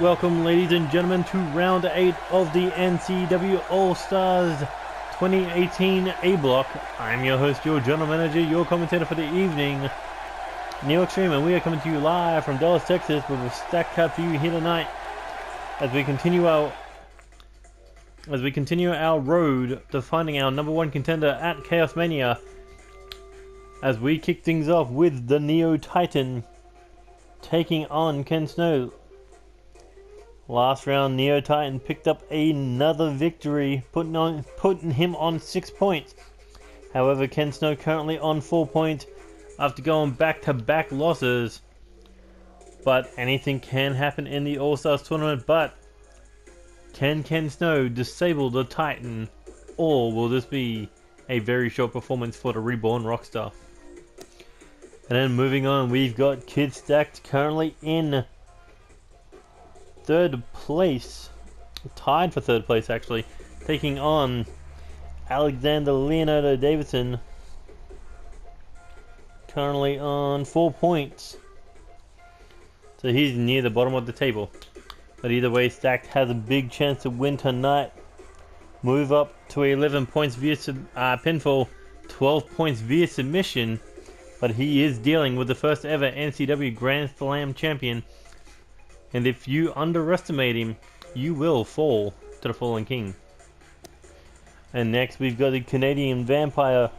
Welcome, ladies and gentlemen, to round 8 of the NCW All-Stars 2018 A Block. I'm your host, your general manager, your commentator for the evening, NeoXtreme, and we are coming to you live from Dallas, Texas, with a stacked card for you here tonight as we continue our road to finding our number one contender at Chaos Mania. As we kick things off with the Neo Titan taking on Ken Snow. Last round, Neo Titan picked up another victory, putting him on 6 points. However, Ken Snow currently on 4 points after going back-to-back losses. But anything can happen in the All-Stars tournament. But can Ken Snow disable the Titan, or will this be a very short performance for the reborn Rockstar? And then moving on, we've got Kid Stacked currently in third place, tied for third place actually, taking on Leonardo Davidson, currently on 4 points. So he's near the bottom of the table. But either way, Stacked has a big chance to win tonight. Move up to 11 points via pinfall, 12 points via submission. But he is dealing with the first ever NCW Grand Slam champion. And if you underestimate him, you will fall to the Fallen King. And next we've got the Canadian Vampire,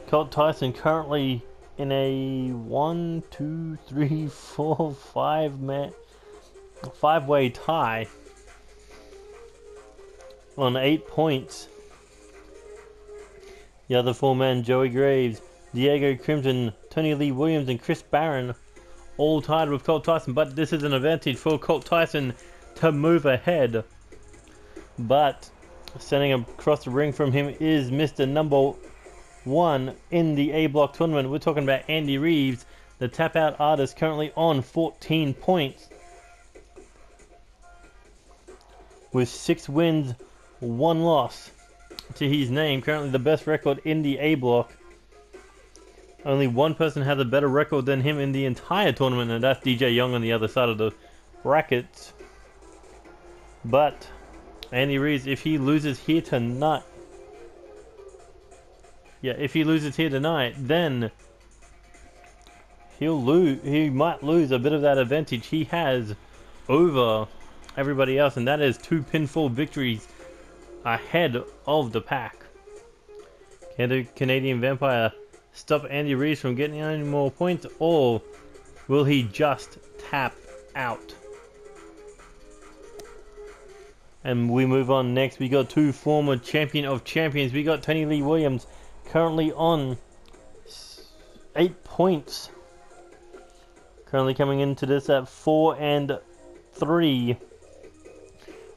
Colt Tyson, currently in a 5-way tie on 8 points. The other four men, Joey Graves, Diego Crimson, Tony Lee Williams, and Chris Barron, all tied with Colt Tyson, but this is an advantage for Colt Tyson to move ahead. But standing across the ring from him is Mr. Number 1 in the A Block tournament. We're talking about Andy Reeves, the tap out artist, currently on 14 points. With 6 wins, 1 loss to his name, currently the best record in the A Block. Only one person has a better record than him in the entire tournament, and that's DJ Young on the other side of the brackets. But Andy Reeves, if he loses here tonight, then he might lose a bit of that advantage he has over everybody else, and that is 2 pinfall victories ahead of the pack. Can the Canadian Vampire stop Andy Reeves from getting any more points, or will he just tap out? And we move on next. We got 2 former champion of champions. We got Tony Lee Williams, currently on 8 points. Currently coming into this at 4-3.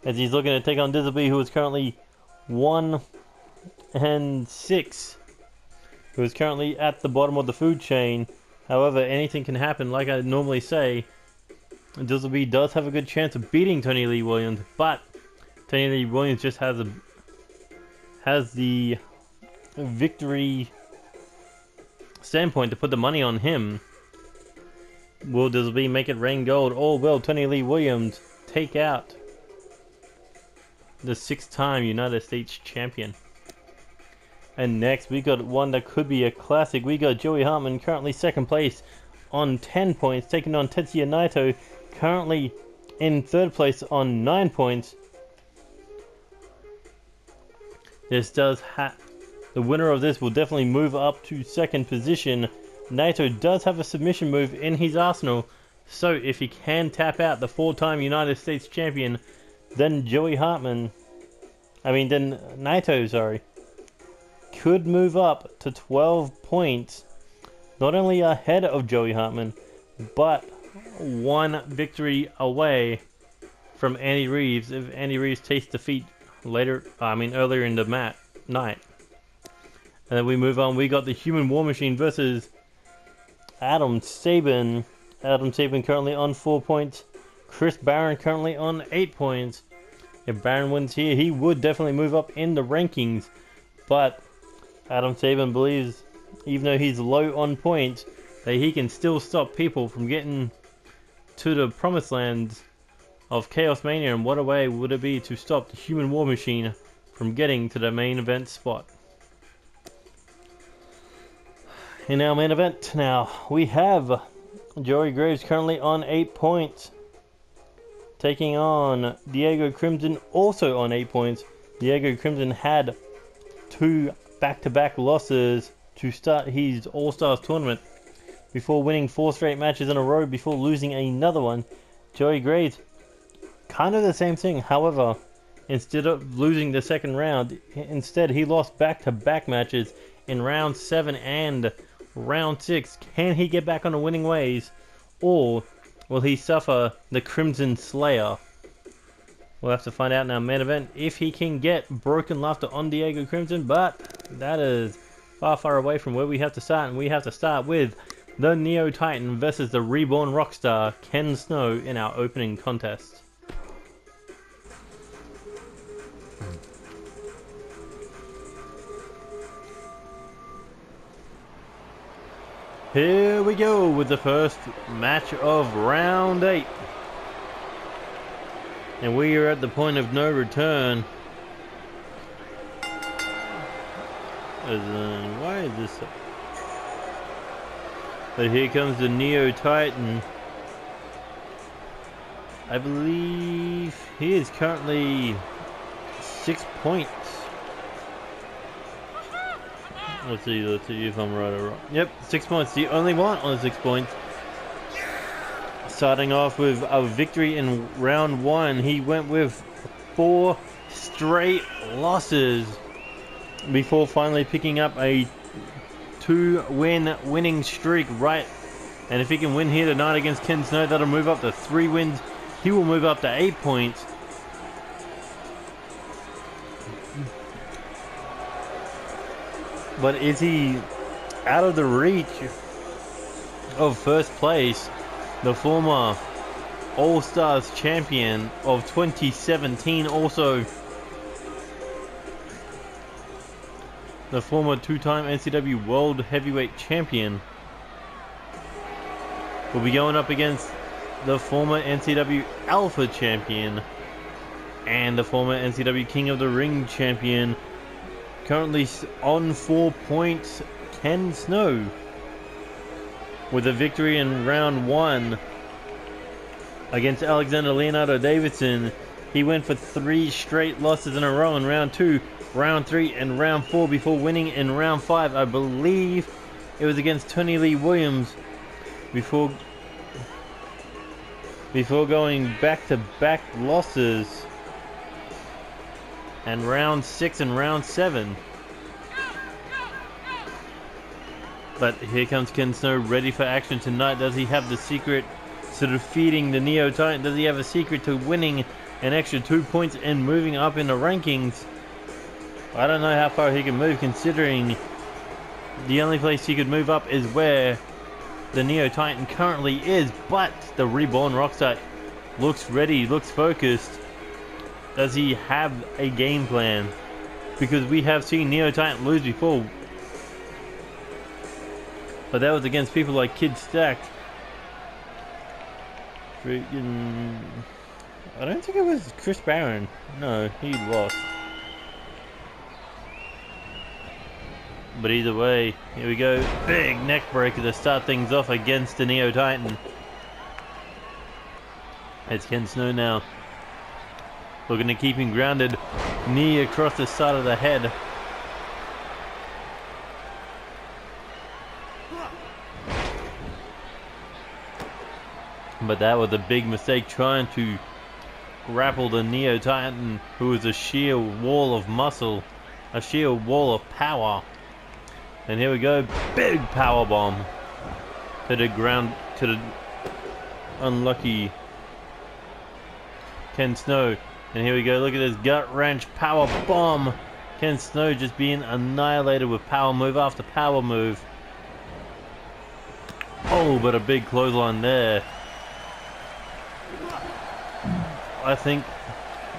As he's looking to take on Dizzle, who is currently 1-6. Who is currently at the bottom of the food chain. However, anything can happen. Like I normally say, Dizzle does have a good chance of beating Tony Lee Williams, but Tony Lee Williams just has the victory standpoint to put the money on him. Will Dizzle make it rain gold, or will Tony Lee Williams take out the 6-time United States champion? And next, we got one that could be a classic. We got Joey Hartman, currently 2nd place on 10 points, taking on Tetsuya Naito, currently in 3rd place on 9 points. The winner of this will definitely move up to 2nd position. Naito does have a submission move in his arsenal, so if he can tap out the 4-time United States champion, then Naito, could move up to 12 points, not only ahead of Joey Hartman, but 1 victory away from Andy Reeves if Andy Reeves takes defeat earlier in the night. And then we move on. We got the Human War Machine versus Sabin. Sabin currently on 4 points. Chris Barron currently on 8 points. If Barron wins here, he would definitely move up in the rankings, but Sabin believes, even though he's low on points, that he can still stop people from getting to the promised land of Chaos Mania, and what a way would it be to stop the Human War Machine from getting to the main event spot. In our main event now, we have Joey Graves currently on 8 points, taking on Diego Crimson, also on 8 points. Diego Crimson had 2 back-to-back losses to start his All-Stars tournament before winning 4 straight matches in a row before losing another one. Joey Graves, kind of the same thing. However, instead of losing the second round, instead he lost back-to-back matches in round 7 and round 6. Can he get back on the winning ways, or will he suffer the Crimson Slayer? We'll have to find out in our main event if he can get Broken Laughter on Diego Crimson, but that is far away from where we have to start, and we have to start with the Neo Titan versus the Reborn Rockstar, Ken Snow, in our opening contest. Here we go with the first match of round 8. And we are at the point of no return. Why is this? But here comes the Neo Titan. I believe he is currently 6 points. Let's see if I'm right or wrong. Yep, 6 points. The only one on 6 points. Starting off with a victory in round 1, he went with 4 straight losses before finally picking up a 2-win winning streak, right? And if he can win here tonight against Ken Snow, that'll move up to 3 wins. He will move up to 8 points. But is he out of the reach of first place? The former All-Stars champion of 2017, also the former 2-time NCW World Heavyweight Champion, will be going up against the former NCW Alpha Champion and the former NCW King of the Ring Champion, currently on 4 points, Ken Snow, with a victory in round 1 against Alexander Leonardo Davidson. He went for 3 straight losses in a row in round 2, round 3, and round 4 before winning in round 5. I believe it was against Tony Lee Williams before going back-to-back losses and round 6 and round 7. But here comes Ken Snow, ready for action tonight. Does he have the secret to defeating the Neo Titan? Does he have a secret to winning an extra 2 points and moving up in the rankings? I don't know how far he can move, considering the only place he could move up is where the Neo Titan currently is. But the Reborn Rockstar looks ready, looks focused. Does he have a game plan? Because we have seen Neo Titan lose before, but that was against people like Kid Stacked. Freaking, I don't think it was Chris Barron. No, he lost. But either way, here we go. Big neck breaker to start things off against the Neo Titan. It's Ken Snow now, looking to keep him grounded. Knee across the side of the head. But that was a big mistake, trying to grapple the Neo Titan, who is a sheer wall of muscle, a sheer wall of power. And here we go, big power bomb to the ground, to the unlucky Ken Snow. And here we go, look at this gut wrench power bomb. Ken Snow just being annihilated with power move after power move. Oh, but a big clothesline there. I think,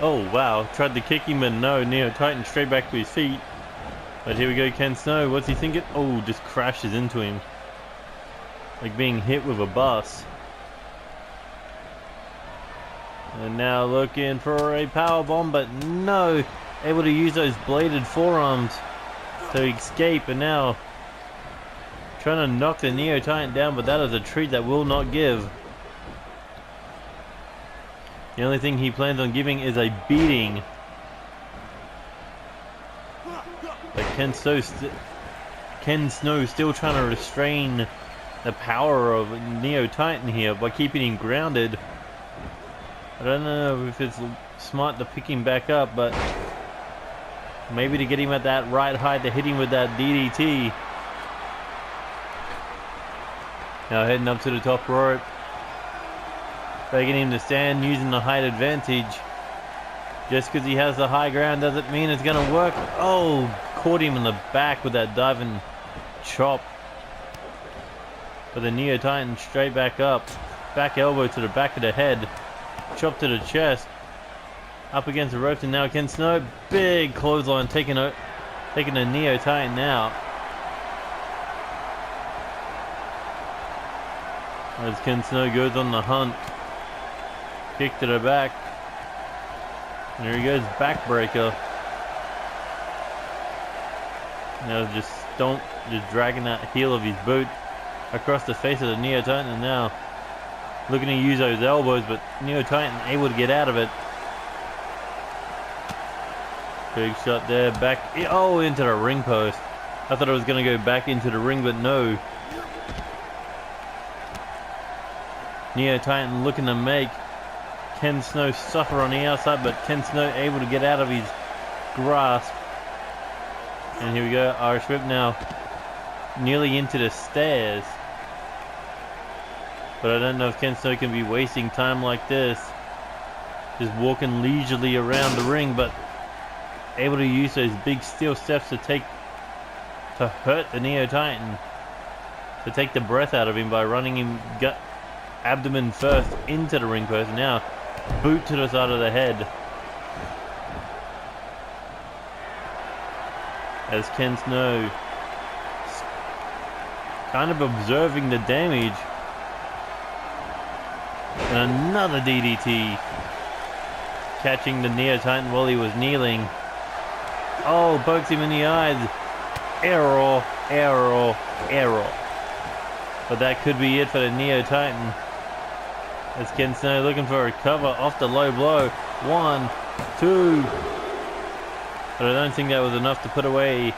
oh wow, tried to kick him, but no, Neo Titan straight back to his feet. But here we go, Ken Snow, what's he thinking? Oh, just crashes into him, like being hit with a bus. And now looking for a power bomb, but no. Able to use those bladed forearms to escape, and now trying to knock the Neo Titan down, but that is a treat that will not give. The only thing he plans on giving is a beating. But Ken Snow still trying to restrain the power of Neo Titan here by keeping him grounded. I don't know if it's smart to pick him back up, but maybe to get him at that right height to hit him with that DDT. Now heading up to the top rope. Begging him to stand, using the height advantage. Just because he has the high ground doesn't mean it's going to work. Oh, caught him in the back with that diving chop. But the Neo Titan straight back up. Back elbow to the back of the head. Chop to the chest. Up against the ropes, and now Ken Snow. Big clothesline taking the Neo Titan out. As Ken Snow goes on the hunt. Kick to the back. And there he goes, backbreaker. Now just dragging that heel of his boot across the face of the Neo Titan, and now looking to use those elbows, but Neo Titan able to get out of it. Big shot there, back, oh, into the ring post. I thought it was going to go back into the ring, but no. Neo Titan looking to make Ken Snow suffer on the outside, but Ken Snow able to get out of his grasp. And here we go, Irish whip now. Nearly into the stairs. But I don't know if Ken Snow can be wasting time like this. Just walking leisurely around the ring, but able to use those big steel steps to hurt the Neo Titan. To take the breath out of him by running him abdomen first into the ring post. Now boot to the side of the head. As Ken Snow kind of observing the damage. And another DDT. Catching the Neo Titan while he was kneeling. Oh, pokes him in the eyes. Error, error, error. But that could be it for the Neo Titan. As Ken Snow looking for a cover off the low blow. 1, 2. But I don't think that was enough to put away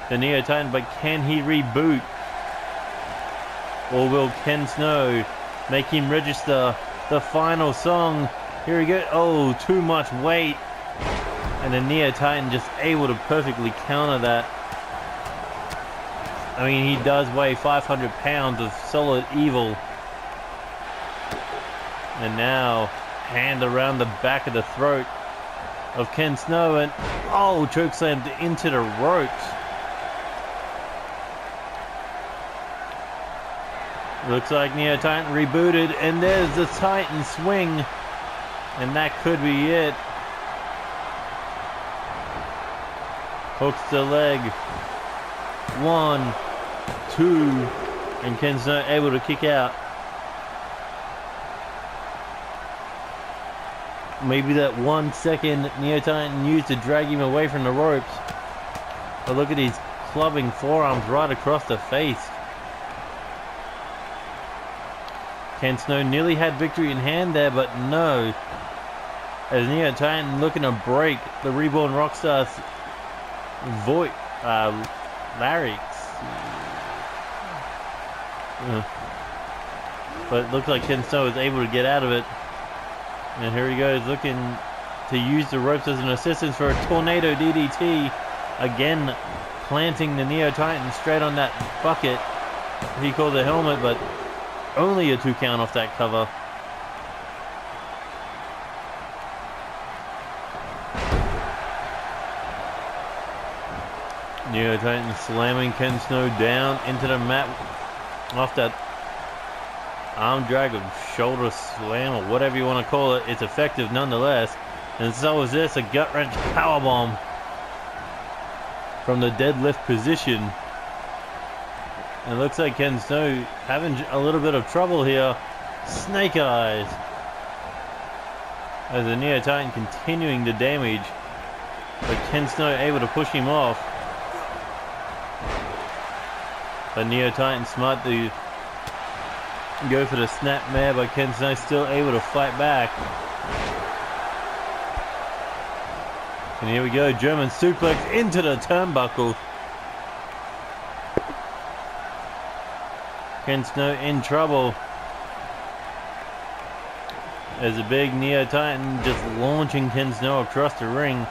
the Neo Titan. But can he reboot? Or will Ken Snow make him register the final song? Here we go. Oh, too much weight. And the Neo Titan just able to perfectly counter that. I mean, he does weigh 500 pounds of solid evil. And now, hand around the back of the throat of Ken Snow, and oh, chokeslammed into the ropes. Looks like Neo Titan rebooted, and there's the Titan swing, and that could be it. Hooks the leg. 1, 2, and Ken Snow able to kick out. Maybe that 1 second Neo Titan used to drag him away from the ropes. But look at his clubbing forearms right across the face. Ken Snow nearly had victory in hand there, but no. As Neo Titan looking to break the Reborn Rockstar's larynx. But it looked like Ken Snow was able to get out of it. And here he goes, looking to use the ropes as an assistance for a tornado DDT. Again, planting the Neo Titan straight on that bucket. He called the helmet, but only a 2 count off that cover. Neo Titan slamming Ken Snow down into the mat off that arm drag or shoulder slam or whatever you want to call it. It's effective nonetheless. And so is this, a gut wrench powerbomb from the deadlift position. And it looks like Ken Snow having a little bit of trouble here. Snake eyes. As the Neo Titan continuing the damage, but Ken Snow able to push him off. But Neo Titan smart to go for the snap mare, but Ken Snow still able to fight back. And here we go, German suplex into the turnbuckle. Ken Snow in trouble. As a big Neo Titan just launching Ken Snow across the ring.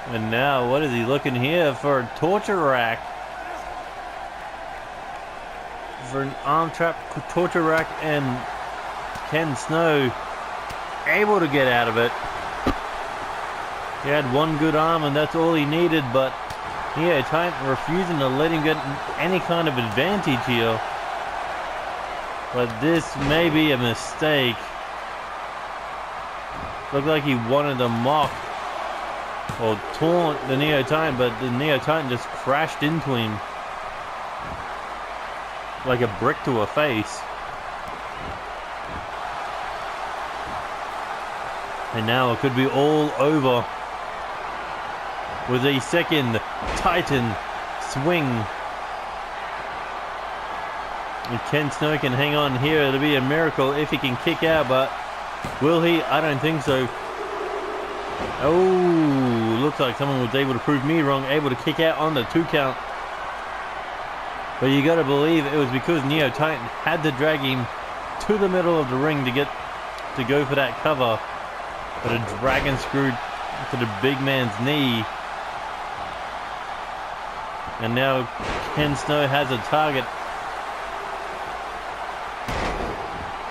And now, what is he looking here for? A torture rack. For an arm trap torture rack, and Ken Snow able to get out of it. He had one good arm and that's all he needed, but Neo Titan refusing to let him get any kind of advantage here. But this may be a mistake. Looked like he wanted to mock or taunt the Neo Titan, but the Neo Titan just crashed into him like a brick to a face. And now it could be all over with a second Titan swing. If Ken Snow can hang on here, it'll be a miracle if he can kick out, but will he? I don't think so. Oh, looks like someone was able to prove me wrong, able to kick out on the 2 count. But you gotta believe it was because Neo Titan had to drag him to the middle of the ring to go for that cover. But a dragon screw to the big man's knee. And now Ken Snow has a target.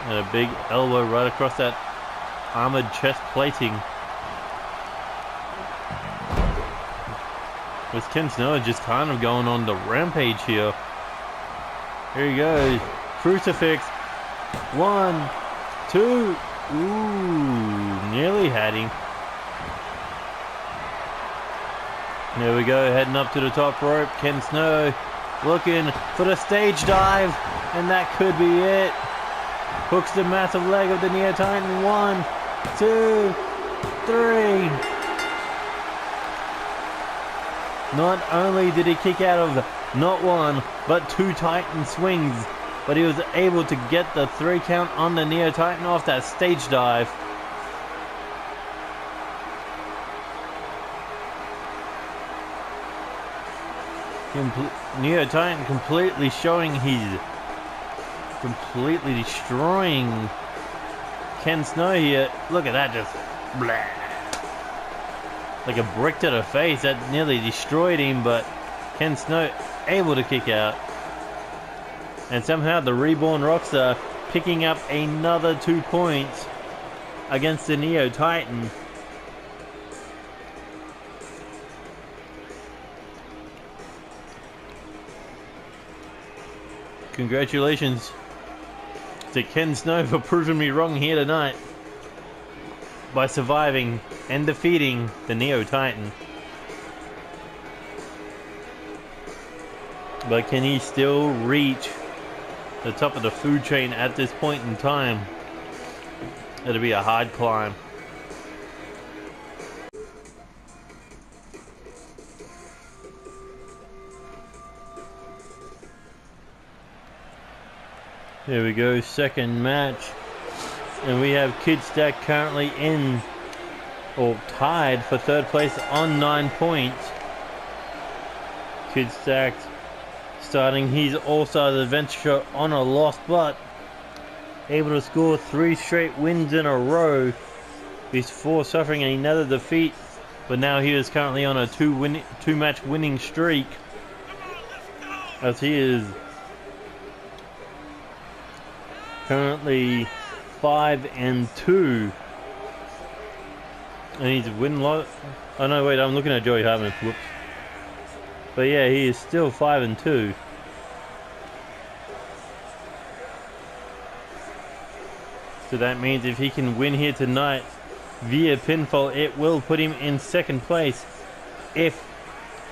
And a big elbow right across that armored chest plating. With Ken Snow just kind of going on the rampage here. Here he goes. Crucifix. 1, 2. Ooh, nearly had him. There we go, heading up to the top rope. Ken Snow looking for the stage dive, and that could be it. Hooks the massive leg of the Neo Titan. 1, 2, 3. Not only did he kick out of not one, but 2 Titan swings, but he was able to get the 3 count on the Neo Titan off that stage dive. Neo Titan completely showing he's completely destroying Ken Snow here. Look at that, just blah. Like a brick to the face. That nearly destroyed him, but Ken Snow able to kick out. And somehow the Reborn Rockstar picking up another 2 points against the Neo Titan. Congratulations to Ken Snow for proving me wrong here tonight by surviving and defeating the Neo Titan. But can he still reach the top of the food chain at this point in time? It'll be a hard climb. Here we go, second match. And we have Kid Stack currently in, or tied for 3rd place on 9 points. Kid Stack starting his All-Stars adventure on a loss, but able to score 3 straight wins in a row before suffering another defeat. But now he is currently on a 2-match winning streak, as he is currently 5-2, and he's win lot. Oh no, wait, I'm looking at Joey Hartman. Whoops. But yeah, he is still 5-2. So that means if he can win here tonight via pinfall, it will put him in 2nd place. If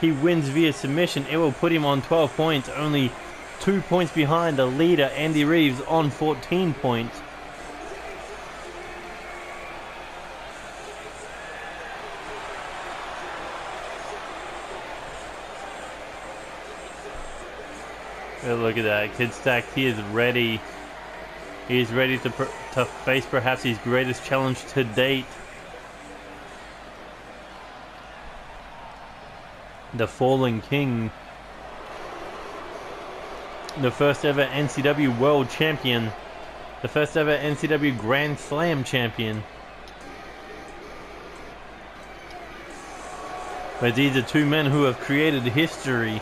he wins via submission, it will put him on 12 points, only 2 points behind the leader, Andy Reeves, on 14 points. Oh, look at that. Kid Stacked, he is ready. He is ready to face perhaps his greatest challenge to date. The Fallen King. The first ever NCW World Champion. The first ever NCW Grand Slam Champion. But these are two men who have created history.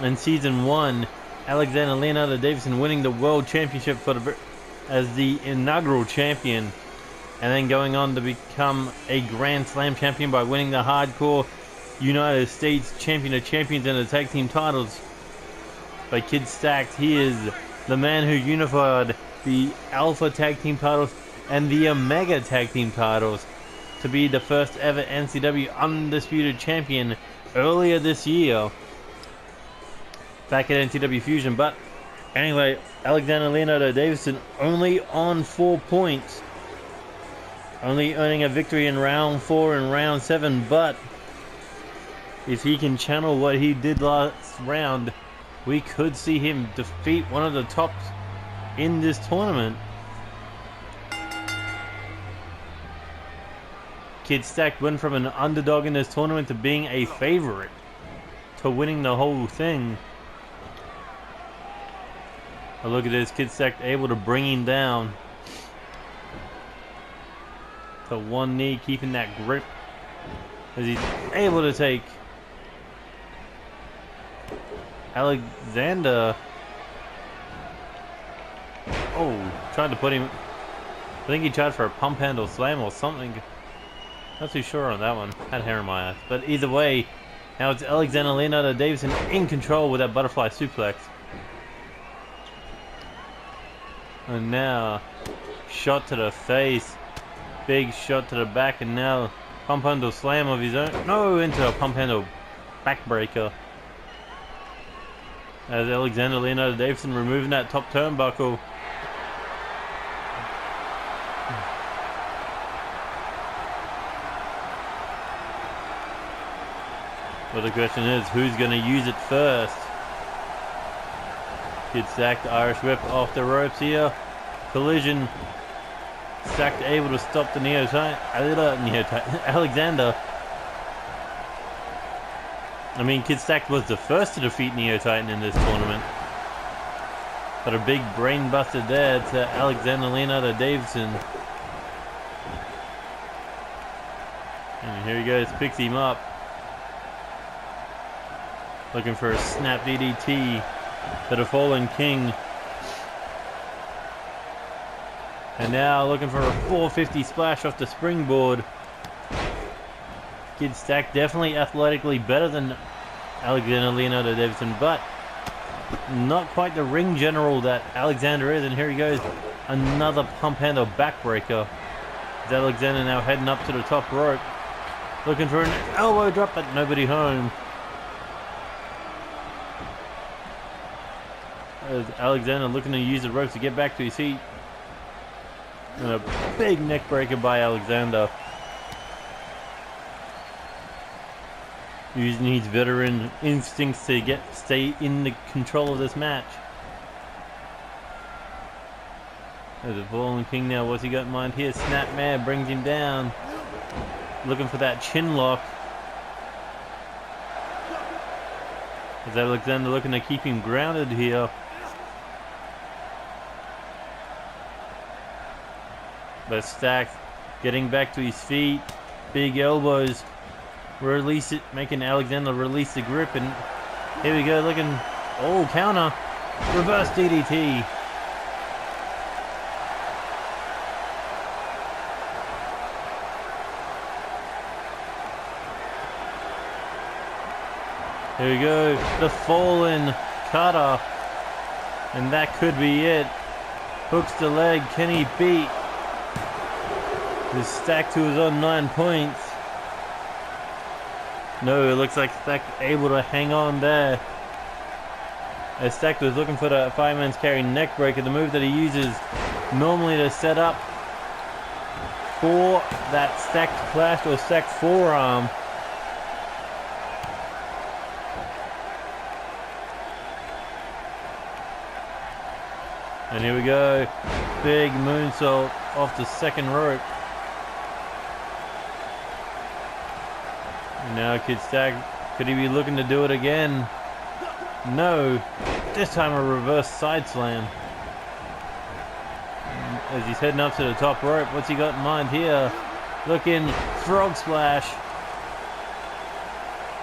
In Season 1, Alexander Leonardo Davidson winning the World Championship as the inaugural champion. And then going on to become a Grand Slam champion by winning the Hardcore United States Champion of Champions and the Tag Team titles. By Kid Stacked, he is the man who unified the Alpha Tag Team titles and the Omega Tag Team titles to be the first ever NCW Undisputed Champion earlier this year. Back at NCW Fusion. But anyway, Alexander Leonardo Davidson only on 4 points. Only earning a victory in round 4 and round 7. But if he can channel what he did last round, we could see him defeat one of the tops in this tournament. Kid Stacked went from an underdog in this tournament to being a favorite to winning the whole thing. Oh, look at this, Kid Stacked able to bring him down to one knee, keeping that grip as he's able to take Alexander. Oh, tried to put him. I think he tried for a pump handle slam or something. Not too sure on that one. Had hair in my eyes. But either way, now it's Alexander Leonardo Davidson in control with that butterfly suplex. And now, shot to the face. Big shot to the back, and now pump handle slam of his own. No, into a pump handle backbreaker. As Alexander Leonardo Davidson removing that top turnbuckle. Well, the question is, who's going to use it first? Kid Stacked, Irish whip off the ropes here. Collision. Stacked able to stop the Alexander. I mean, Kid Stacked was the first to defeat Neo Titan in this tournament. But a big brain buster there to Alexander Leonardo Davidson. And here he goes, picks him up. Looking for a snap DDT to the Fallen King. And now looking for a 450 splash off the springboard. Kid Stacked definitely athletically better than Alexander Leonardo Davidson, but not quite the ring general that Alexander is. And here he goes, another pump handle backbreaker. As Alexander now heading up to the top rope, looking for an elbow drop, but nobody home. As Alexander looking to use the ropes to get back to his feet. And a big neck breaker by Alexander. Using his veteran instincts to stay in the control of this match. There's a Fallen King now. What's he got in mind here? Snapmare brings him down. Looking for that chin lock. As Alexander looking to keep him grounded here. But Stacked getting back to his feet. Big elbows. Release it, making Alexander release the grip. And here we go, looking. Oh, counter. Reverse DDT. Here we go. The Fallen Cutter. And that could be it. Hooks the leg. Can he beat? The Stacked, who is on 9 points. No, it looks like Stacked able to hang on there. As Stacked was looking for the fireman's carry neck breaker, the move that he uses normally to set up for that stacked clash or stacked forearm. And here we go. Big moonsault off the second rope. And now Kid Stack, could he be looking to do it again? No. This time a reverse side slam. As he's heading up to the top rope, what's he got in mind here? Looking, frog splash.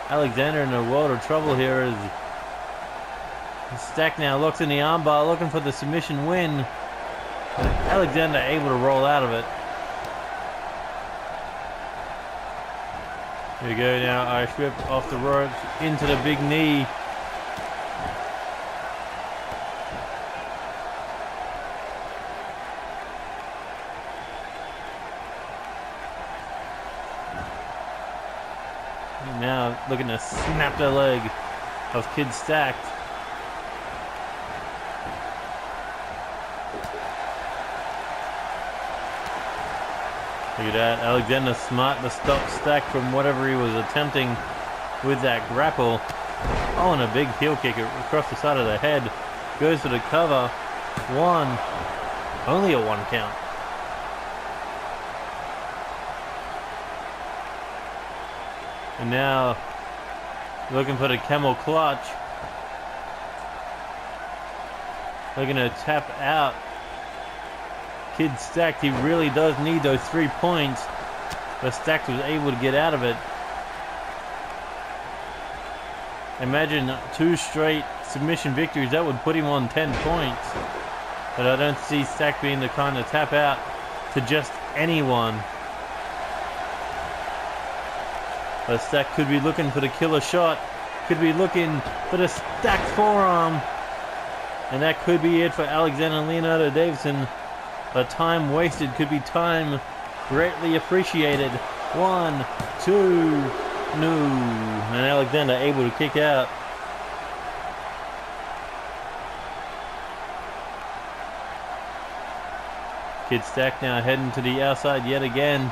Alexander in a world of trouble here as Stack now looks in the armbar, looking for the submission win. And Alexander able to roll out of it. Here we go now, Irish whip off the ropes, into the big knee. And now looking to snap the leg of Kid Stacked. Look at that, Alexander smart to stop Stack from whatever he was attempting with that grapple. Oh, and a big heel kick across the side of the head. Goes for the cover. One. Only a 1 count. And now, looking for the camel clutch. Looking to tap out. Kid Stacked, he really does need those 3 points, but Stacked was able to get out of it. Imagine 2 straight submission victories, that would put him on 10 points. But I don't see Stacked being the kind to tap out to just anyone. But Stacked could be looking for the killer shot, could be looking for the stacked forearm, and that could be it for Alexander Leonardo Davidson. But time wasted could be time greatly appreciated. 1, 2, no. And Alexander able to kick out. Kid Stack now heading to the outside yet again.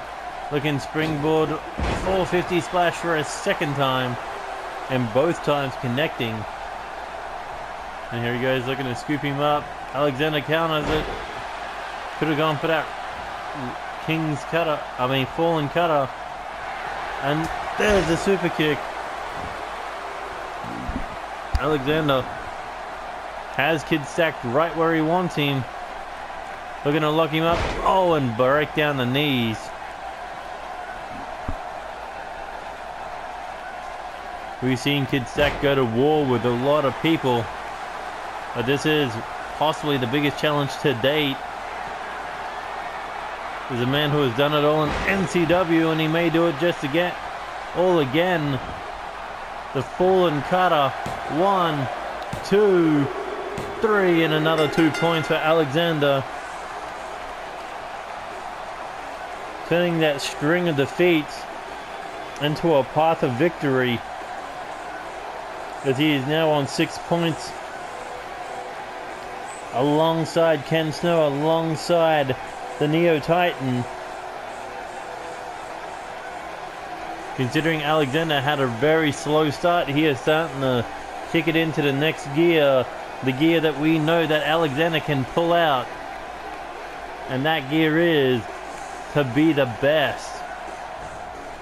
Looking springboard 450 splash for a second time. And both times connecting. And here he goes looking to scoop him up. Alexander counters it. Could have gone for that fallen cutter. And there's the super kick. Alexander has Kid Stacked right where he wants him. Looking to lock him up. Oh, and break down the knees. We've seen Kid Stacked go to war with a lot of people. But this is possibly the biggest challenge to date. There's a man who has done it all in NCW, and he may do it just again. All again. The fallen cutter. 1, 2, 3, and another 2 points for Alexander. Turning that string of defeats into a path of victory. As he is now on 6 points. Alongside Ken Snow, alongside the Neo Titan. Considering Alexander had a very slow start, he is starting to kick it into the next gear. The gear that we know that Alexander can pull out. And that gear is to be the best.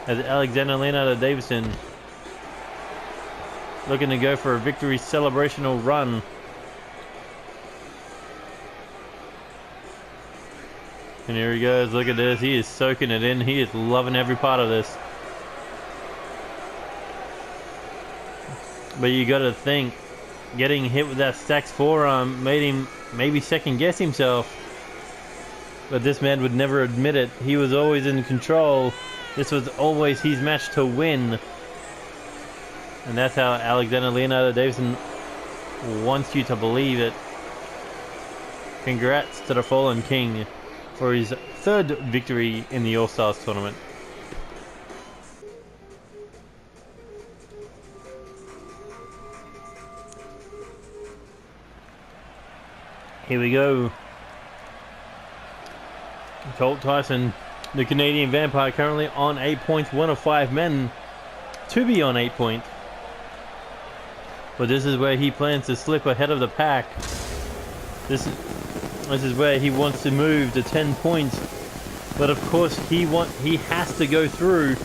As Alexander Leonardo Davidson looking to go for a victory celebrational run. And here he goes, look at this, he is soaking it in, he is loving every part of this. But you gotta think, getting hit with that stacked forearm made him maybe second guess himself. But this man would never admit it, he was always in control. This was always his match to win. And that's how Alexander Leonardo Davidson wants you to believe it. Congrats to the Fallen King for his 3rd victory in the All-Stars tournament. Here we go. Colt Tyson, the Canadian Vampire, currently on 8 points, one of 5 men to be on 8 points. But this is where he plans to slip ahead of the pack. This is where he wants to move to 10 points. But of course he has to go through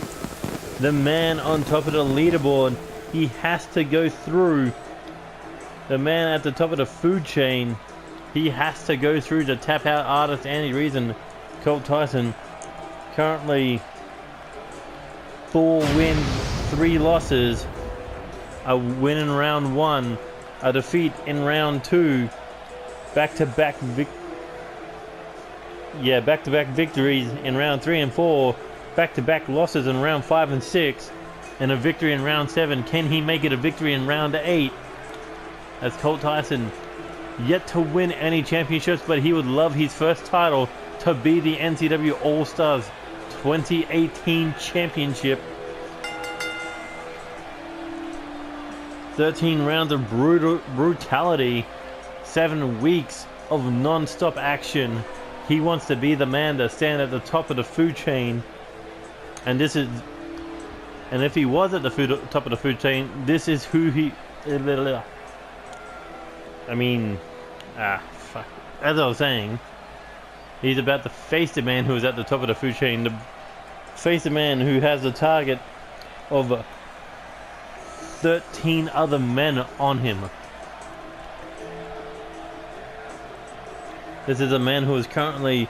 the man on top of the leaderboard. He has to go through the man at the top of the food chain. He has to go through the tap out artist Andy Reeves. Colt Tyson currently 4 wins, 3 losses. A win in round 1, a defeat in round 2, back-to-back victories in round 3 and 4, back-to-back losses in round 5 and 6, and a victory in round 7. Can he make it a victory in round 8? As Colt Tyson yet to win any championships, but he would love his first title to be the NCW All-Stars 2018 Championship. 13 rounds of brutality, 7 weeks of non-stop action. He wants to be the man to stand at the top of the food chain. And if he was at the top of the food chain, this is who he... fuck. As I was saying, he's about to face the man who is at the top of the food chain, to face the man who has a target of 13 other men on him. This is a man who is currently...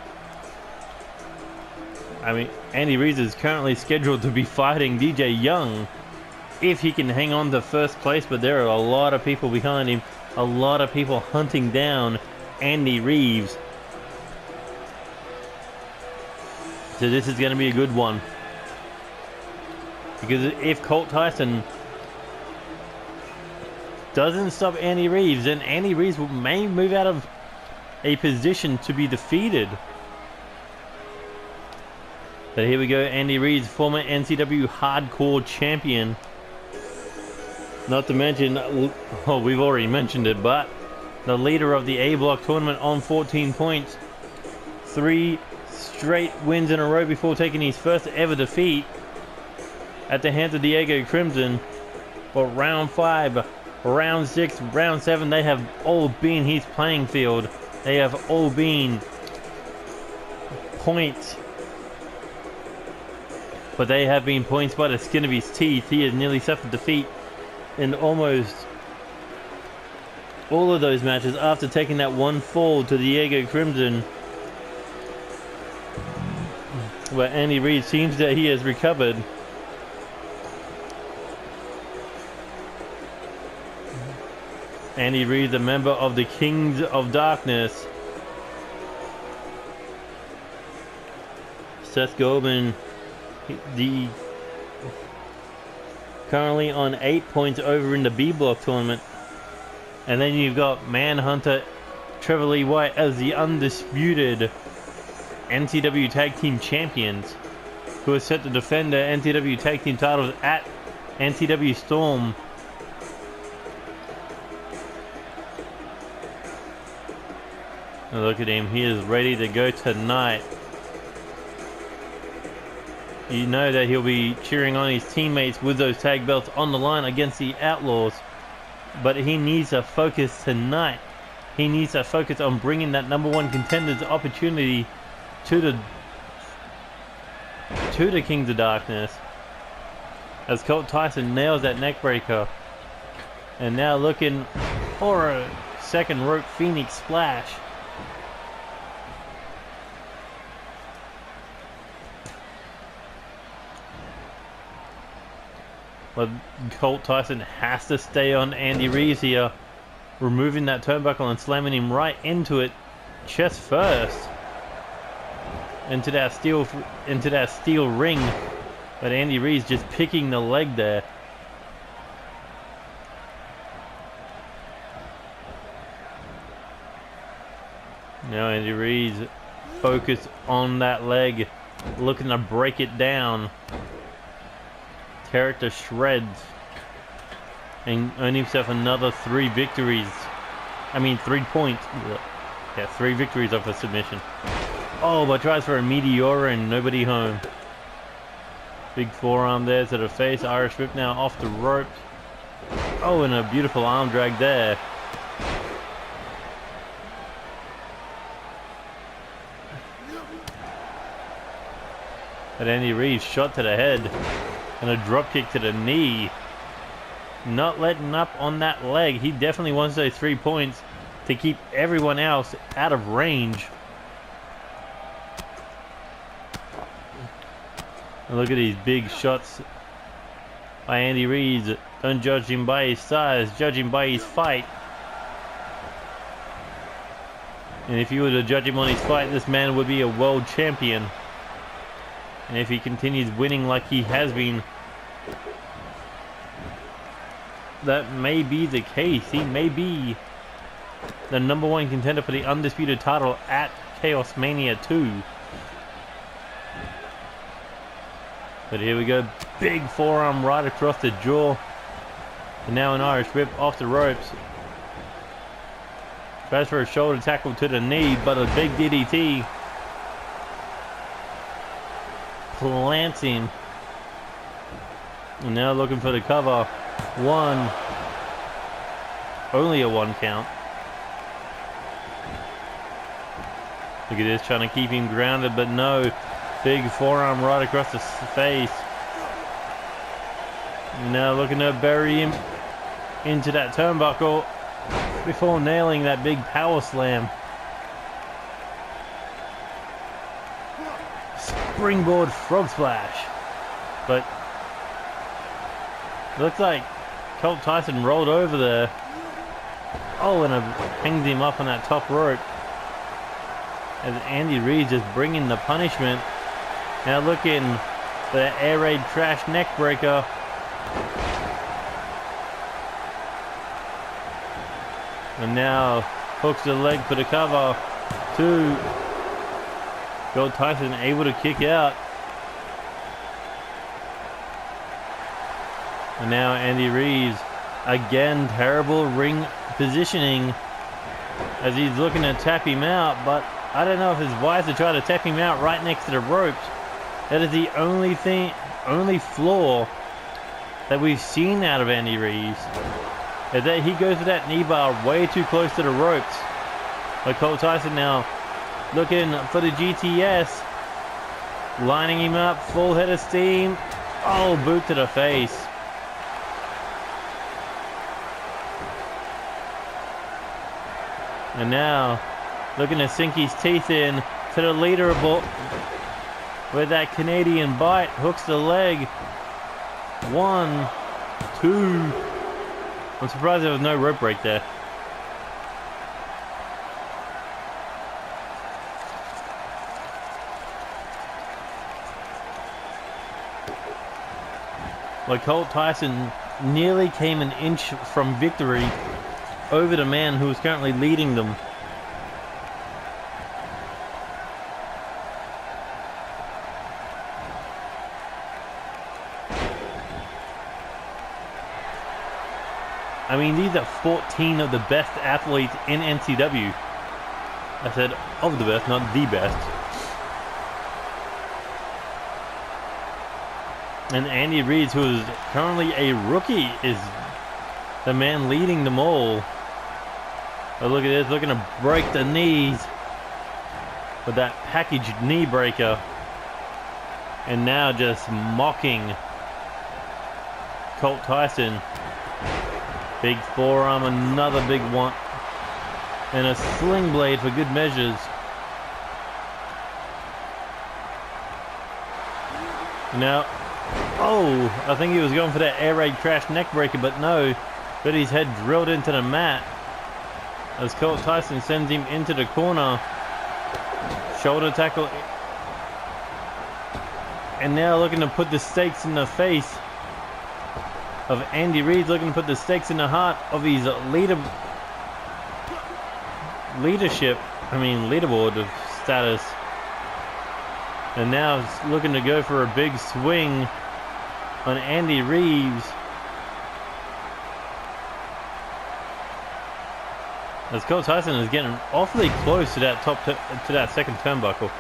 Andy Reeves is currently scheduled to be fighting DJ Young if he can hang on to first place, but there are a lot of people behind him. A lot of people hunting down Andy Reeves. So this is going to be a good one. Because if Colt Tyson doesn't stop Andy Reeves, then Andy Reeves may move out of a position to be defeated. But here we go, Andy Reeves, former NCW Hardcore Champion. Not to mention, well, we've already mentioned it, but the leader of the A Block tournament on 14 points. 3 straight wins in a row before taking his first ever defeat at the hands of Diego Crimson. But round 5, round 6, round 7, they have all been his playing field. They have all been points. But they have been points by the skin of his teeth. He has nearly suffered defeat in almost all of those matches after taking that one fall to Diego Crimson. Where Andy Reeves seems that he has recovered. Andy Reeves, a member of the Kings of Darkness. Seth Goldman, currently on 8 points over in the B Block tournament. And then you've got Manhunter Trevor Lee White as the undisputed NCW Tag Team Champions, who are set to defend their NCW Tag Team titles at NCW Storm. And look at him, he is ready to go tonight. You know that he'll be cheering on his teammates with those tag belts on the line against the Outlaws. But he needs to focus tonight. He needs to focus on bringing that #1 contender's opportunity to the Kings of Darkness. As Colt Tyson nails that neckbreaker. And now looking for a second rope Phoenix Splash. But Colt Tyson has to stay on Andy Reeves here, removing that turnbuckle and slamming him right into it, chest first, into that steel ring. But Andy Reeves just picking the leg there. Now Andy Reeves focused on that leg, looking to break it down. Character shreds and earn himself another 3 victories. 3 points. Yeah, 3 victories off a submission. Oh, but tries for a Meteora and nobody home. Big forearm there to the face. Irish whip now off the ropes. Oh, and a beautiful arm drag there. But Andy Reeves shot to the head and a drop kick to the knee. Not letting up on that leg. He definitely wants those 3 points to keep everyone else out of range. And look at these big shots by Andy Reeves. Don't judge him by his size, judge him by his fight. And if you were to judge him on his fight, this man would be a world champion. And if he continues winning like he has been, that may be the case. He may be the #1 contender for the undisputed title at Chaos Mania 2. But here we go. Big forearm right across the jaw. And now an Irish whip off the ropes. Tries for a shoulder tackle to the knee, but a big DDT plants him. And now looking for the cover. 1. Only a 1 count. Look at this, trying to keep him grounded, but no. Big forearm right across the face. Now looking to bury him into that turnbuckle before nailing that big power slam. Springboard frog splash. But looks like Colt Tyson rolled over there. Oh, and hanged him up on that top rope. As Andy Reeves just bringing the punishment. Now looking for the air raid crash neck breaker. And now hooks the leg for the cover. 2. Colt Tyson able to kick out. And now Andy Reeves, again terrible ring positioning as he's looking to tap him out, but I don't know if it's wise to try to tap him out right next to the ropes. That is the only flaw that we've seen out of Andy Reeves. Is that he goes for that knee bar way too close to the ropes. But Colt Tyson now looking for the GTS. Lining him up, full head of steam. Oh, boot to the face. And now looking to sink his teeth in to the leaderboard with that Canadian bite. Hooks the leg. 1, 2. I'm surprised there was no rope break there. Like Colt Tyson nearly came an inch from victory over the man who is currently leading them. I mean, these are 14 of the best athletes in NCW. I said of the best, not the best. And Andy Reeves, who is currently a rookie, is the man leading them all. But look at this, looking to break the knees with that packaged knee breaker. And now just mocking Colt Tyson. Big forearm, another big one. And a sling blade for good measures. Now, oh, I think he was going for that air raid crash neck breaker, but no. Got his head drilled into the mat. As Colt Tyson sends him into the corner. Shoulder tackle. And now looking to put the stakes in the face of Andy Reeves, looking to put the stakes in the heart of his leaderboard status. And now it's looking to go for a big swing on Andy Reeves. As Colt Tyson is getting awfully close to that to that second turnbuckle.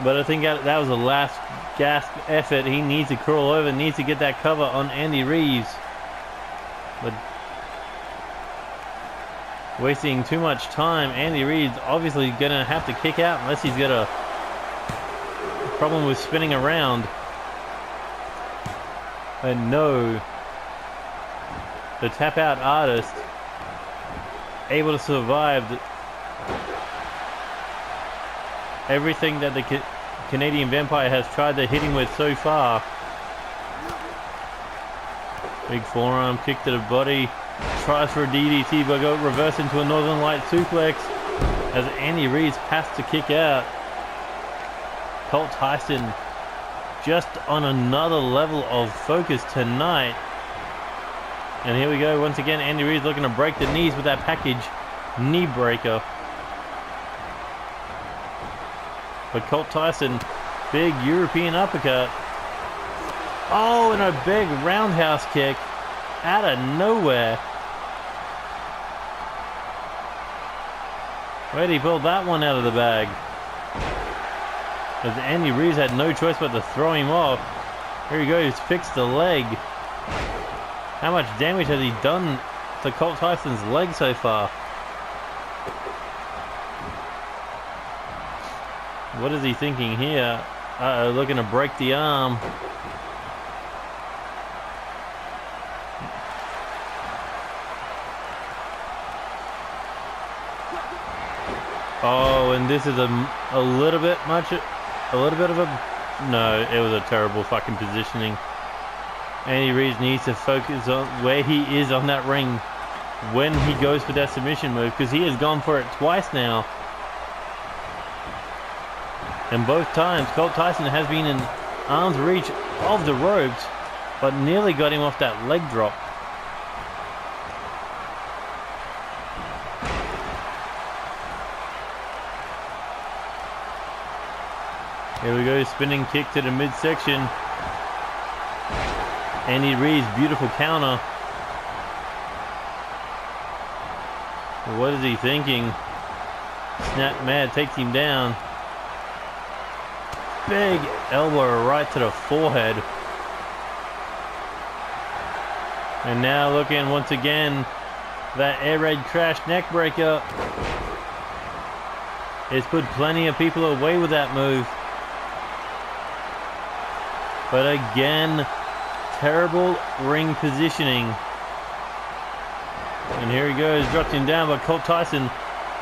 But I think that was the last gasp effort. He needs to crawl over, needs to get that cover on Andy Reeves. But wasting too much time. Andy Reeves obviously gonna have to kick out unless he's got a problem with spinning around. And no, the tap out artist able to survive everything that the Canadian Vampire has tried to hit him with so far. Big forearm kick to the body. Tries for a DDT, but go reverse into a Northern Light suplex as Andy Reeves has to kick out. Colt Tyson just on another level of focus tonight. And here we go once again. Andy Reeves looking to break the knees with that package knee breaker. But Colt Tyson, big European uppercut. Oh, and a big roundhouse kick out of nowhere. Where'd he pull that one out of the bag? As Andy Reeves had no choice but to throw him off. Here he goes, fix the leg. How much damage has he done to Colt Tyson's leg so far? What is he thinking here? Uh-oh, looking to break the arm. Oh, and this is a little bit of a... No, it was a terrible fucking positioning. Andy Reeves needs to focus on where he is on that ring when he goes for that submission move, because he has gone for it twice now. And both times, Colt Tyson has been in arm's reach of the ropes, but nearly got him off that leg drop. Here we go, spinning kick to the midsection. Andy Reeves, beautiful counter. What is he thinking? Snap Mad takes him down. Big elbow right to the forehead. And now looking once again, that air raid crash neck breaker. It's put plenty of people away with that move. But again, terrible ring positioning. And here he goes, dropped him down, but Colt Tyson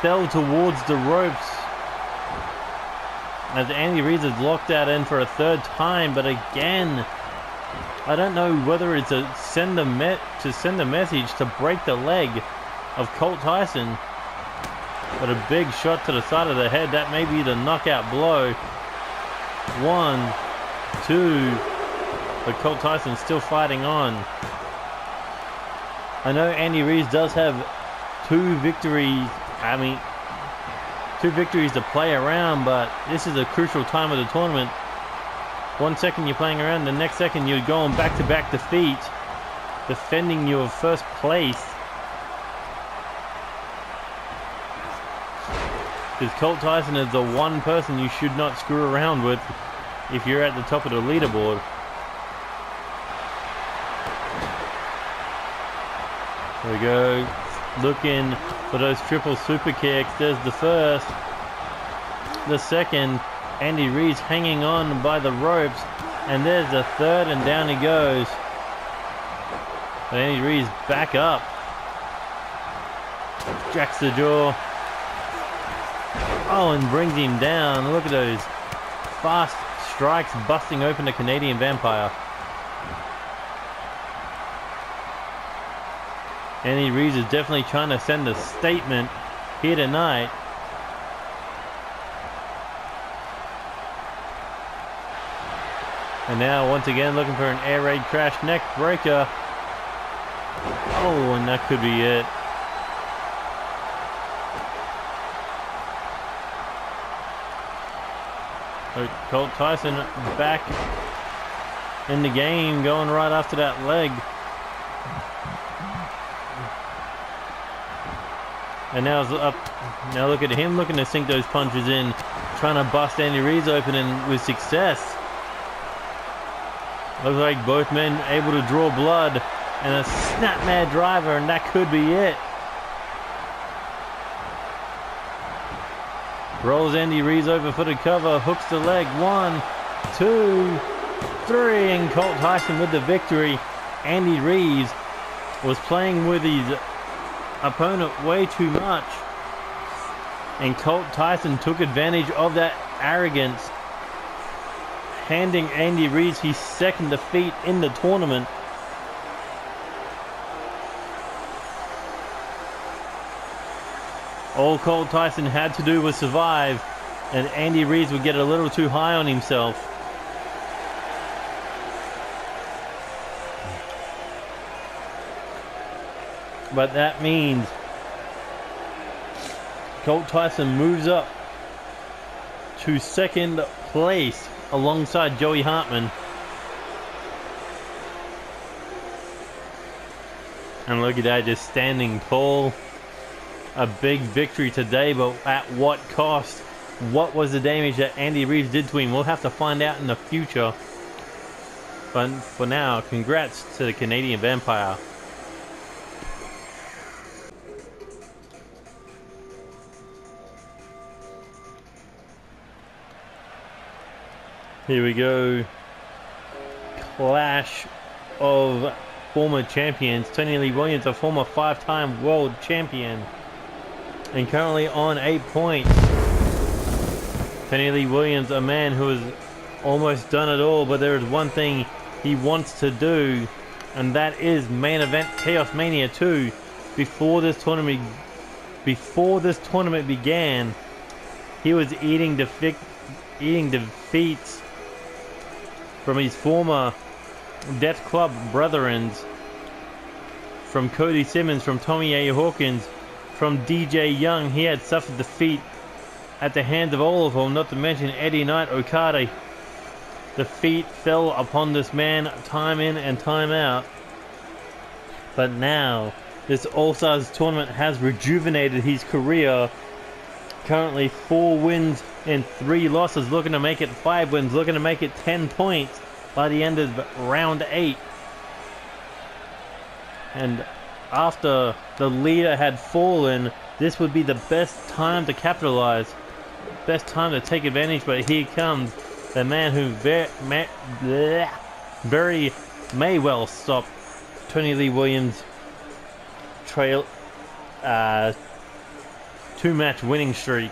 fell towards the ropes. As Andy Reeves has locked that in for a third time, but again, I don't know whether it's to send a message to break the leg of Colt Tyson. But a big shot to the side of the head, that may be the knockout blow. 1, 2, but Colt Tyson's still fighting on. I know Andy Reeves does have two victories to play around, but this is a crucial time of the tournament. 1 second you're playing around, the next second you're going back-to-back defeat, defending your first place. Because Colt Tyson is the one person you should not screw around with if you're at the top of the leaderboard. There we go, looking for those triple super kicks. There's the first, the second. Andy Reeves hanging on by the ropes, and there's the third, and down he goes. But Andy Reeves back up, jacks the jaw. Oh, and brings him down. Look at those fast strikes busting open the Canadian Vampire. Andy Reeves is definitely trying to send a statement here tonight. And now once again looking for an air raid crash neck breaker. Oh, and that could be it. So Colt Tyson back in the game, going right after that leg. And now it's up. Now look at him looking to sink those punches in, trying to bust Andy Reeves open and with success. Looks like both men able to draw blood and a snap mad driver, and that could be it. Rolls Andy Reeves over for the cover, hooks the leg. 1, 2, 3, and Colt Tyson with the victory. Andy Reeves was playing with his opponent way too much, and Colt Tyson took advantage of that arrogance, handing Andy Reeves his second defeat in the tournament. All Colt Tyson had to do was survive, and Andy Reeves would get a little too high on himself. But that means Colt Tyson moves up to second place alongside Joey Hartman. And look at that, just standing tall. A big victory today, but at what cost? What was the damage that Andy Reeves did to him? We'll have to find out in the future. But for now, congrats to the Canadian Vampire. Here we go. Clash of former champions. Tony Lee Williams, a former 5-time world champion, and currently on 8 points. Tony Lee Williams, a man who has almost done it all, but there is one thing he wants to do, and that is main event Chaos Mania 2. Before this tournament began, he was eating defeats from his former Death Club brethrens, from Cody Simmons, from Tommy A. Hawkins, from DJ Young. He had suffered defeat at the hands of all of them, not to mention Eddie Knight, Okada. Defeat fell upon this man time in and time out. But now, this All-Stars tournament has rejuvenated his career. Currently 4 wins and 3 losses, looking to make it 5 wins, looking to make it 10 points by the end of round 8. And after the leader had fallen, this would be the best time to capitalize, best time to take advantage. But here comes the man who very may well stop Tony Lee Williams' trail 2-match winning streak.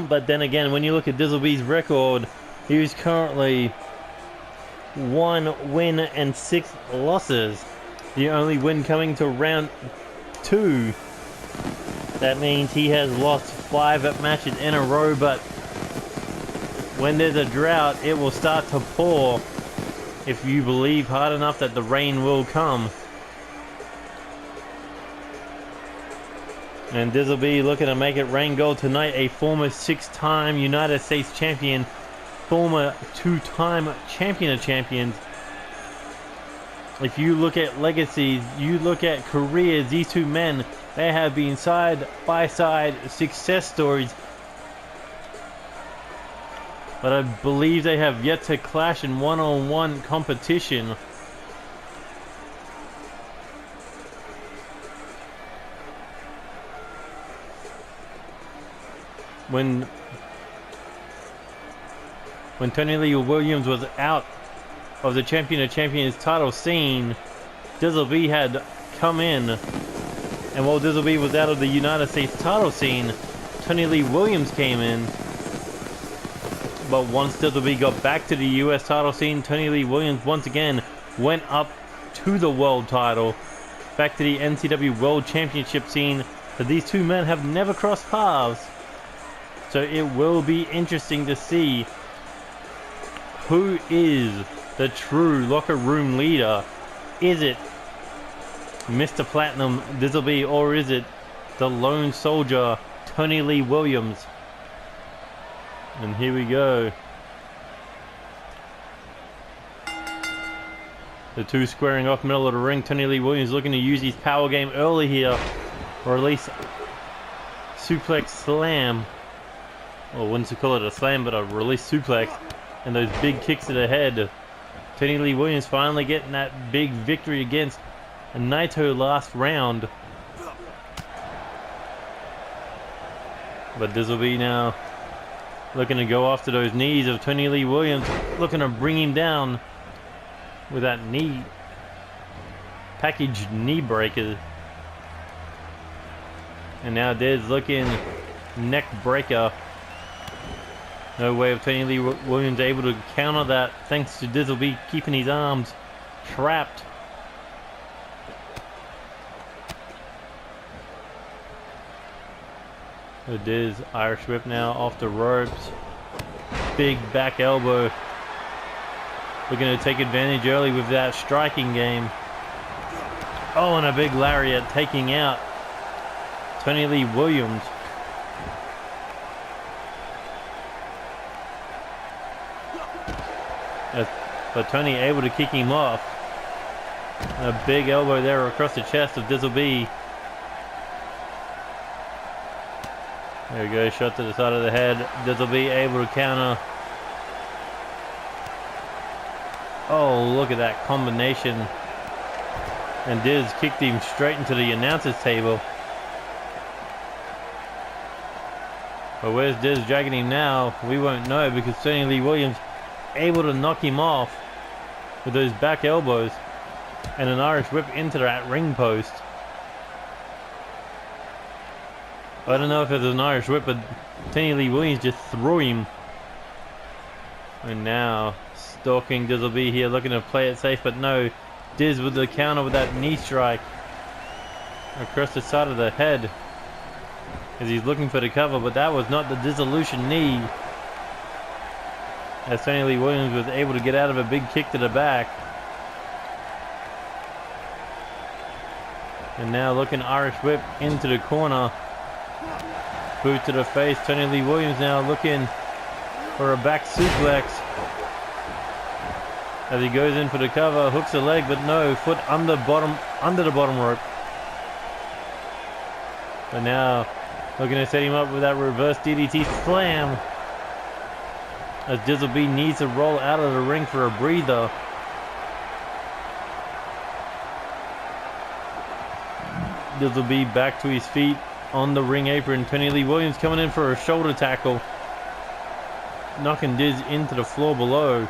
But then again, when you look at Dizzle B's record, he is currently 1 win and 6 losses. The only win coming to round 2. That means he has lost 5 matches in a row, but when there's a drought, it will start to pour if you believe hard enough that the rain will come. And Dizzle B looking to make it rain gold tonight. A former 6-time United States champion, former 2-time champion of champions. If you look at legacies, you look at careers, these two men, they have been side by side success stories. But I believe they have yet to clash in one-on-one competition. When Tony Lee Williams was out of the Champion of Champions title scene, Dizzle B had come in. And while Dizzle B was out of the United States title scene, Tony Lee Williams came in. But once Dizzle B got back to the US title scene, Tony Lee Williams once again went up to the world title, back to the NCW World Championship scene. But these two men have never crossed paths. So it will be interesting to see who is the true locker room leader. Is it Mr. Platinum Dizzle B, or is it the lone soldier Tony Lee Williams? And here we go. The two squaring off middle of the ring. Tony Lee Williams looking to use his power game early here. Or at least suplex slam. Well, I wouldn't call it a slam, but a release suplex. And those big kicks to the head. Tony Lee Williams finally getting that big victory against Naito last round. But Dizzle now looking to go after those knees of Tony Lee Williams. Looking to bring him down with that knee. Packaged knee breaker. And now Diz looking neck breaker. No way of Tony Lee Williams able to counter that thanks to Dizzle keeping his arms trapped. So Diz, Irish whip now off the ropes. Big back elbow. Looking to take advantage early with that striking game. Oh, and a big lariat taking out Tony Lee Williams. But Tony able to kick him off. A big elbow there across the chest of Dizzle B. There we go, shot to the side of the head. Dizzle B able to counter. Oh, look at that combination. And Diz kicked him straight into the announcer's table. But where's Diz dragging him now? We won't know because Tony Lee Williams able to knock him off with those back elbows and an Irish whip into that ring post. I don't know if it was an Irish whip, but Tony Lee Williams just threw him. And now stalking Dizzle B here, looking to play it safe, but no. Diz with the counter with that knee strike across the side of the head as he's looking for the cover, but that was not the dissolution knee. As Tony Lee Williams was able to get out of a big kick to the back. And now looking Irish whip into the corner. Boot to the face. Tony Lee Williams now looking for a back suplex. As he goes in for the cover, hooks the leg, but no, foot under the bottom rope. But now looking to set him up with that reverse DDT slam. As Dizzle B needs to roll out of the ring for a breather. Dizzle B back to his feet on the ring apron. Tony Lee Williams coming in for a shoulder tackle. Knocking Diz into the floor below.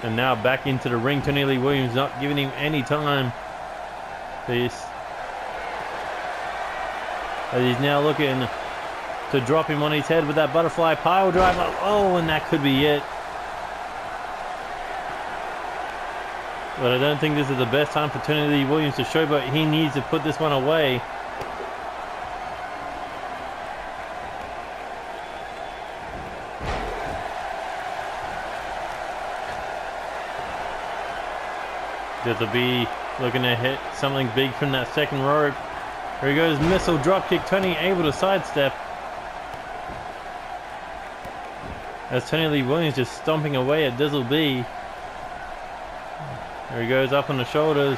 And now back into the ring. Tony Lee Williams not giving him any time. As he's now looking to drop him on his head with that butterfly pile driver. Oh, and that could be it. But I don't think this is the best time for Tony Lee Williams to show, but he needs to put this one away. Dizzle B looking to hit something big from that second rope. Here he goes, missile dropkick. Tony able to sidestep. As Tony Lee Williams just stomping away at Dizzle B. There he goes up on the shoulders.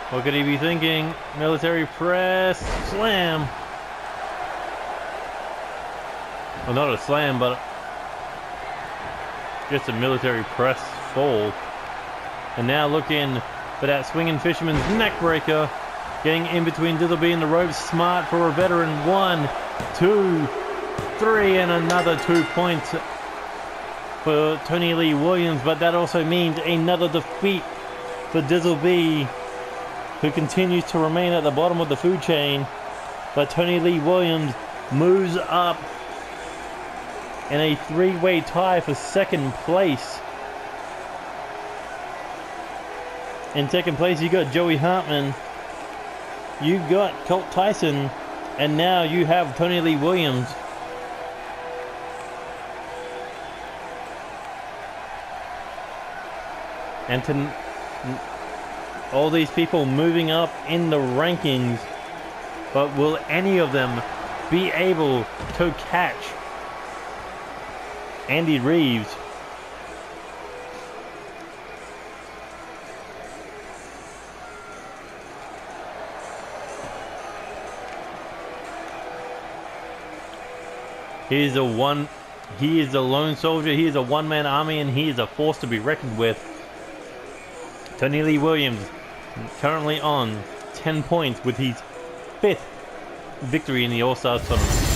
What could he be thinking? Military press slam. Well, not a slam, but just a military press fall. And now looking for that swinging fisherman's neck breaker. Getting in between Dizzle B and the ropes. Smart for a veteran. 1, 2, 3, and another 2 points for Tony Lee Williams. But that also means another defeat for Dizzle B, who continues to remain at the bottom of the food chain. But Tony Lee Williams moves up in a 3-way tie for second place. In second place, you got Joey Hartman. You got Colt Tyson. And now you have Tony Lee Williams. And all these people moving up in the rankings. But will any of them be able to catch Andy Reeves He is a lone soldier. He is a one-man army, and he is a force to be reckoned with. Tony Lee Williams currently on 10 points with his 5th victory in the All-Stars tournament.